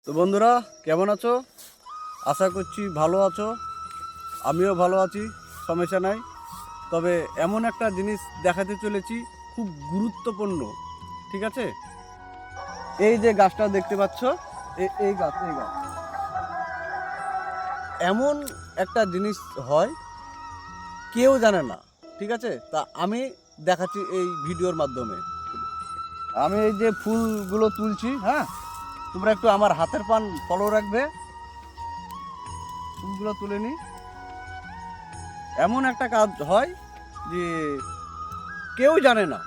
তো বন্ধুরা কেমন আছো? আশা করছি ভালো আছো, আমিও ভালো আছি, সমস্যা নাই। তবে এমন একটা জিনিস দেখাতে চলেছি, খুব গুরুত্বপূর্ণ। ঠিক আছে, এই যে গাছটা দেখতে পাচ্ছ, এই গাছ এমন একটা জিনিস হয়, কেউ জানে না। ঠিক আছে, তা আমি দেখাচ্ছি এই ভিডিওর মাধ্যমে। আমি এই যে ফুলগুলো তুলছি, হ্যাঁ, তোমরা একটু আমার হাতের পান ফলো রাখবে। ফুলগুলো তুলে নি, এমন একটা কাজ হয় যে কেউ জানে না,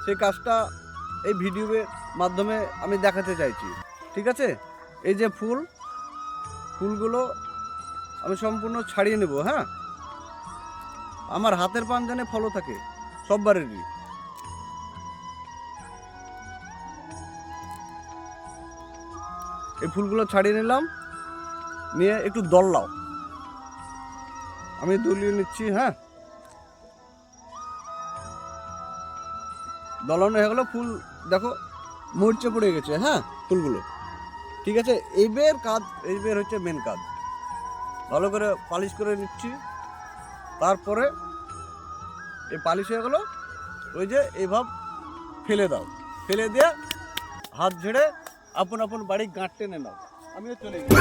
সেই কাজটা এই ভিডিওর মাধ্যমে আমি দেখাতে চাইছি। ঠিক আছে, এই যে ফুলগুলো আমি সম্পূর্ণ ছাড়িয়ে নেব। হ্যাঁ, আমার হাতের পান জানে ফলো থাকে সববারেরই। এই ফুলগুলো ছাড়িয়ে নিলাম, নিয়ে একটু দলাও, আমি দলিয়ে নিচ্ছি। হ্যাঁ, দলানো হয়ে গেলো, ফুল দেখো মরচে পড়ে গেছে। হ্যাঁ, ফুলগুলো ঠিক আছে। এইবার হচ্ছে মেন কাজ, ভালো করে পালিশ করে নিচ্ছি। তারপরে এই পালিশ হয়ে গেলো, ওই যে এইভাব ফেলে দাও, ফেলে দিয়ে হাত ঝেড়ে আপন আপন বাড়ি গাঁট টেনে নাও। আমিও চলে গেছি।